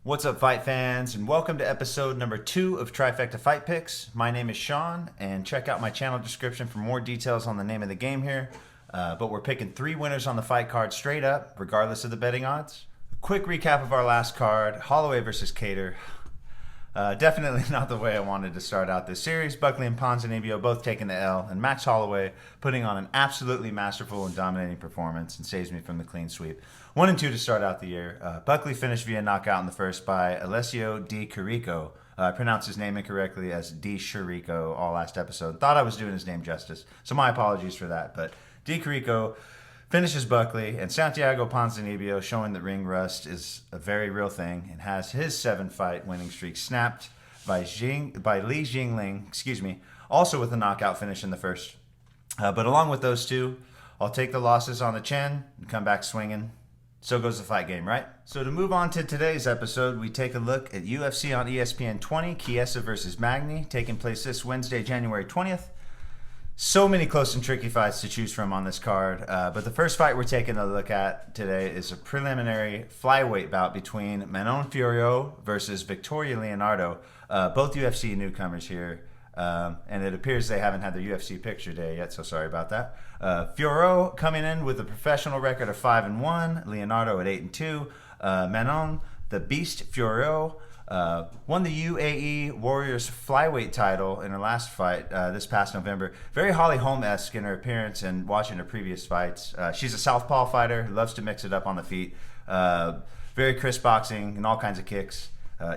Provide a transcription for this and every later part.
What's up, fight fans, and welcome to episode number 2 of Trifecta Fight Picks. My name is Sean, and check out my channel description for more details on the name of the game here. But we're picking 3 winners on the fight card straight up, regardless of the betting odds. Quick recap of our last card: Holloway versus Kattar. Definitely not the way I wanted to start out this series. Buckley and Ponzinibbio both taking the L, and Max Holloway putting on an absolutely masterful and dominating performance and saves me from the clean sweep. 1 and 2 to start out the year. Buckley finished via knockout in the first by Alessio Di Chirico. I pronounced his name incorrectly as Di Chirico all last episode. Thought I was doing his name justice, so my apologies for that. But Di Chirico finishes Buckley, and Santiago Ponzinibbio, showing that ring rust is a very real thing, and has his 7-fight winning streak snapped by Li Jingliang, also with a knockout finish in the first. But along with those two, I'll take the losses on the chin and come back swinging. So goes the fight game, right? So to move on to today's episode, we take a look at UFC on ESPN 20, Chiesa versus Magny, taking place this Wednesday, January 20th. So many close and tricky fights to choose from on this card, but the first fight we're taking a look at today is a preliminary flyweight bout between Manon Fiorot versus Victoria Leonardo, both UFC newcomers here, and it appears they haven't had their UFC picture day yet, so sorry about that. Fiorot coming in with a professional record of 5-1, Leonardo at 8-2. Manon, the Beast Fiorot, won the UAE Warriors flyweight title in her last fight this past November. Very Holly Holm-esque in her appearance and watching her previous fights. She's a southpaw fighter, loves to mix it up on the feet. Very crisp boxing and all kinds of kicks.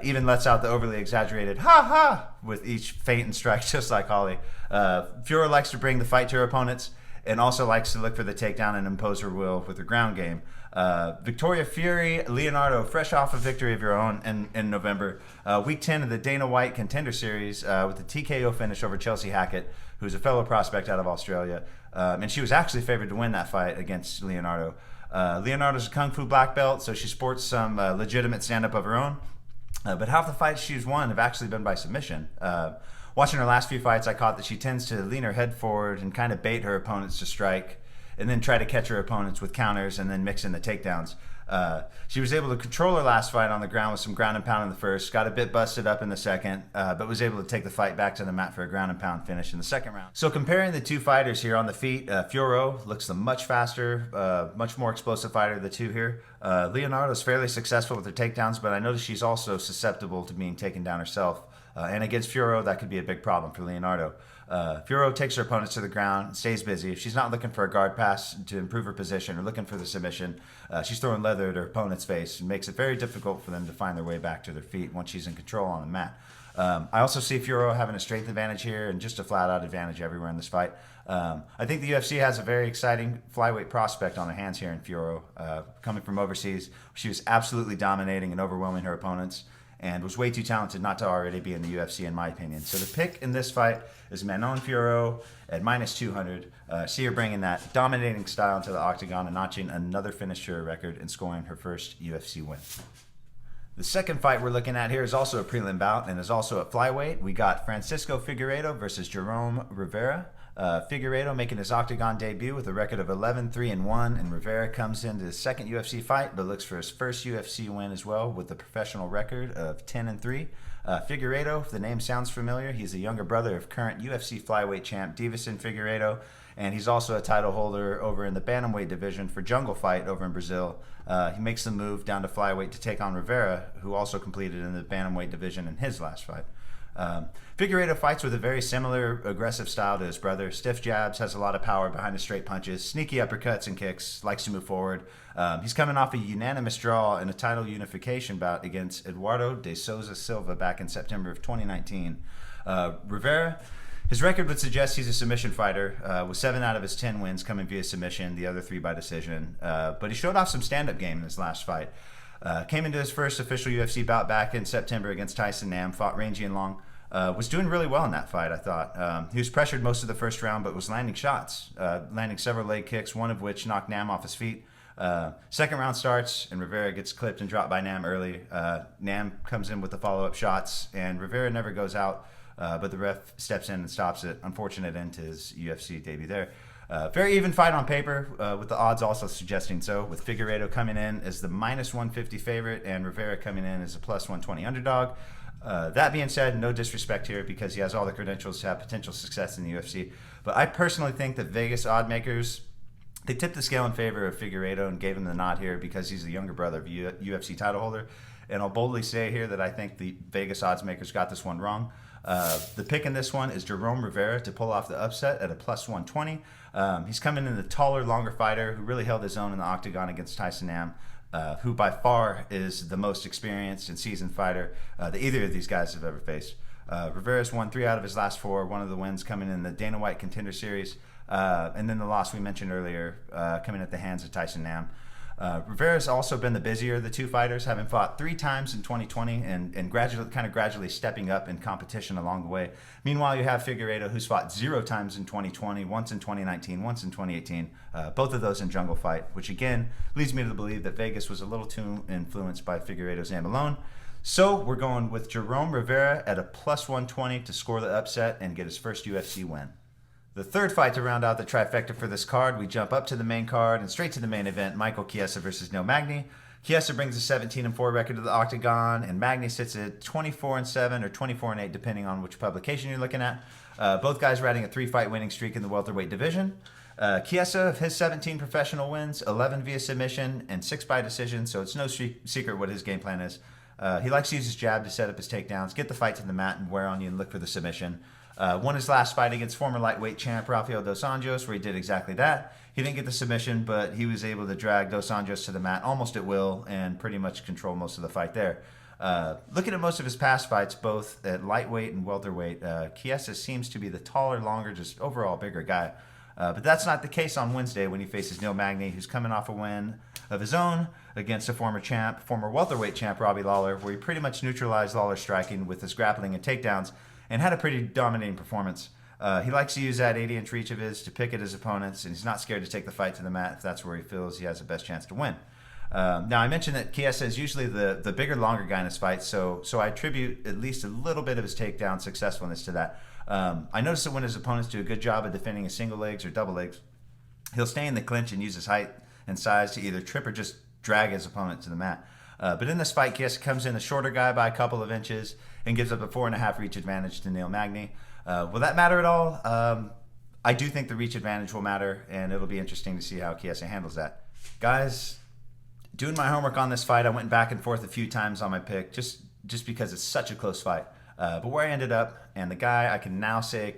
Even lets out the overly exaggerated ha-ha with each feint and strike, just like Holly. Fiorot likes to bring the fight to her opponents and also likes to look for the takedown and impose her will with her ground game. Victoria Leonardo, fresh off a victory of your own in November. Week 10 of the Dana White Contender Series with the TKO finish over Chelsea Hackett, who's a fellow prospect out of Australia. And she was actually favored to win that fight against Leonardo. Leonardo's a Kung Fu black belt, so she sports some legitimate stand-up of her own. But half the fights she's won have actually been by submission. Watching her last few fights, I caught that she tends to lean her head forward and kind of bait her opponents to strike, and then try to catch her opponents with counters and then mix in the takedowns. She was able to control her last fight on the ground with some ground and pound in the first, got a bit busted up in the second, but was able to take the fight back to the mat for a ground and pound finish in the second round. So comparing the two fighters here on the feet, Fiorot looks the much faster, much more explosive fighter of the two here. Leonardo's fairly successful with her takedowns, but I noticed she's also susceptible to being taken down herself. And against Fiorot, that could be a big problem for Leonardo. Fiorot takes her opponents to the ground and stays busy. If she's not looking for a guard pass to improve her position or looking for the submission, she's throwing leather at her opponent's face and makes it very difficult for them to find their way back to their feet once she's in control on the mat. I also see Fiorot having a strength advantage here and just a flat-out advantage everywhere in this fight. I think the UFC has a very exciting flyweight prospect on their hands here in Fiorot. Coming from overseas, she was absolutely dominating and overwhelming her opponents, and was way too talented not to already be in the UFC, in my opinion. So the pick in this fight is Manon Fiorot at -200. See her bringing that dominating style into the octagon and notching another finish to her record and scoring her first UFC win. The second fight we're looking at here is also a prelim bout and is also at flyweight. We got Francisco Figueiredo versus Jerome Rivera. Figueiredo making his octagon debut with a record of 11-3-1, and Rivera comes into his second UFC fight but looks for his first UFC win as well with a professional record of 10-3. Figueiredo, if the name sounds familiar, he's a younger brother of current UFC flyweight champ Davison Figueiredo, and he's also a title holder over in the bantamweight division for Jungle Fight over in Brazil. He makes the move down to flyweight to take on Rivera, who also completed in the bantamweight division in his last fight. Figueiredo fights with a very similar aggressive style to his brother. Stiff jabs, has a lot of power behind his straight punches, sneaky uppercuts and kicks, likes to move forward. He's coming off a unanimous draw in a title unification bout against Eduardo de Souza Silva back in September of 2019. Rivera, his record would suggest he's a submission fighter, with 7 out of his 10 wins coming via submission, the other 3 by decision. But he showed off some stand-up game in his last fight. Came into his first official UFC bout back in September against Tyson Nam, fought rangy and long. Was doing really well in that fight, I thought. He was pressured most of the first round, but was landing shots, landing several leg kicks, one of which knocked Nam off his feet. Second round starts, and Rivera gets clipped and dropped by Nam early. Nam comes in with the follow-up shots, and Rivera never goes out, but the ref steps in and stops it. Unfortunate end to his UFC debut there. Very even fight on paper, with the odds also suggesting so, with Figueiredo coming in as the minus 150 favorite and Rivera coming in as a plus 120 underdog. That being said, no disrespect here because he has all the credentials to have potential success in the UFC. But I personally think that Vegas odd makers, they tipped the scale in favor of Figueiredo and gave him the nod here because he's the younger brother of UFC title holder. And I'll boldly say here that I think the Vegas odds makers got this one wrong. The pick in this one is Jerome Rivera to pull off the upset at a plus 120. He's coming in the taller, longer fighter who really held his own in the octagon against Tyson Nam, who by far is the most experienced and seasoned fighter that either of these guys have ever faced. Rivera's won 3 out of his last 4, one of the wins coming in the Dana White Contender Series, and then the loss we mentioned earlier coming at the hands of Tyson Nam. Rivera's also been the busier of the two fighters, having fought 3 times in 2020 and gradually stepping up in competition along the way. Meanwhile, you have Figueiredo, who's fought 0 times in 2020, once in 2019, once in 2018, both of those in Jungle Fight, which again leads me to believe that Vegas was a little too influenced by Figueiredo's name alone. So we're going with Jerome Rivera at a plus 120 to score the upset and get his first UFC win. The third fight to round out the trifecta for this card, we jump up to the main card and straight to the main event, Michael Chiesa versus Neil Magny. Chiesa brings a 17-4 record to the octagon, and Magny sits at 24-7 or 24-8, depending on which publication you're looking at. Both guys riding a 3-fight winning streak in the welterweight division. Chiesa, of his 17 professional wins, 11 via submission and 6 by decision, so it's no secret what his game plan is. He likes to use his jab to set up his takedowns, get the fight to the mat, and wear on you and look for the submission. Won his last fight against former lightweight champ Rafael Dos Anjos, where he did exactly that. He didn't get the submission, but he was able to drag Dos Anjos to the mat almost at will and pretty much control most of the fight there. Looking at most of his past fights, both at lightweight and welterweight, Chiesa seems to be the taller, longer, just overall bigger guy. But that's not the case on Wednesday when he faces Neil Magny, who's coming off a win of his own against a former welterweight champ Robbie Lawler, where he pretty much neutralized Lawler's striking with his grappling and takedowns and had a pretty dominating performance. He likes to use that 80-inch reach of his to pick at his opponents, and he's not scared to take the fight to the mat if that's where he feels he has the best chance to win. Now, I mentioned that Chiesa is usually the bigger, longer guy in his fights, so I attribute at least a little bit of his takedown successfulness to that. I noticed that when his opponents do a good job of defending his single legs or double legs, he'll stay in the clinch and use his height and size to either trip or just drag his opponent to the mat. But in this fight, Chiesa comes in the shorter guy by a couple of inches and gives up a 4.5 reach advantage to Neil Magny. Will that matter at all? I do think the reach advantage will matter, and it'll be interesting to see how Chiesa handles that. Guys, doing my homework on this fight, I went back and forth a few times on my pick just because it's such a close fight. But where I ended up, and the guy I can now say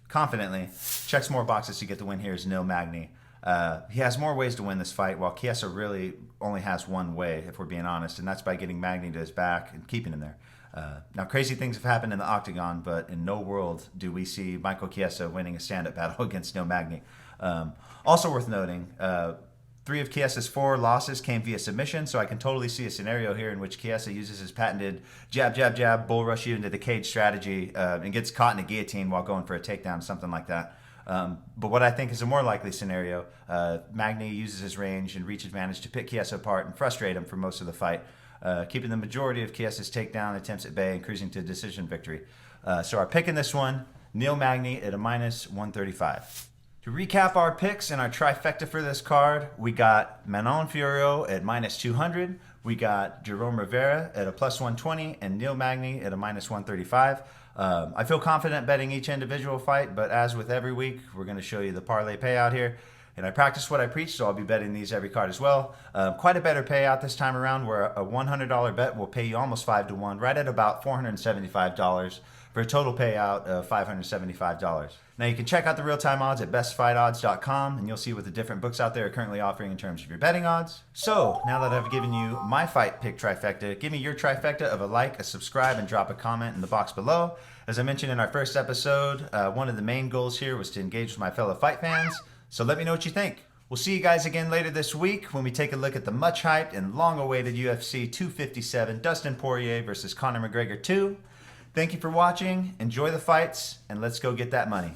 confidently checks more boxes to get the win here is Neil Magny. He has more ways to win this fight, while Chiesa really only has one way, if we're being honest, and that's by getting Magny to his back and keeping him there. Now, crazy things have happened in the octagon, but in no world do we see Michael Chiesa winning a stand-up battle against Neil Magny. Also worth noting, 3 of Chiesa's 4 losses came via submission, so I can totally see a scenario here in which Chiesa uses his patented jab, jab, jab, bull rush you into the cage strategy and gets caught in a guillotine while going for a takedown, something like that. But what I think is a more likely scenario, Magny uses his range and reach advantage to pick Chiesa apart and frustrate him for most of the fight, keeping the majority of Chiesa's takedown attempts at bay and cruising to a decision victory. So our pick in this one, Neil Magny at a minus 135. To recap our picks and our trifecta for this card, we got Manon Fiorot at minus 200, we got Jerome Rivera at a plus 120, and Neil Magny at a minus 135. I feel confident betting each individual fight, but as with every week, we're going to show you the parlay payout here. And I practice what I preach, so I'll be betting these every card as well. Quite a better payout this time around, where a $100 bet will pay you almost 5 to 1, right at about $475 for a total payout of $575. Now you can check out the real-time odds at bestfightodds.com, and you'll see what the different books out there are currently offering in terms of your betting odds. So now that I've given you my fight pick trifecta, give me your trifecta of a like, a subscribe, and drop a comment in the box below. As I mentioned in our first episode, one of the main goals here was to engage with my fellow fight fans. So let me know what you think. We'll see you guys again later this week when we take a look at the much hyped and long awaited UFC 257 Dustin Poirier versus Conor McGregor 2. Thank you for watching, enjoy the fights, and let's go get that money.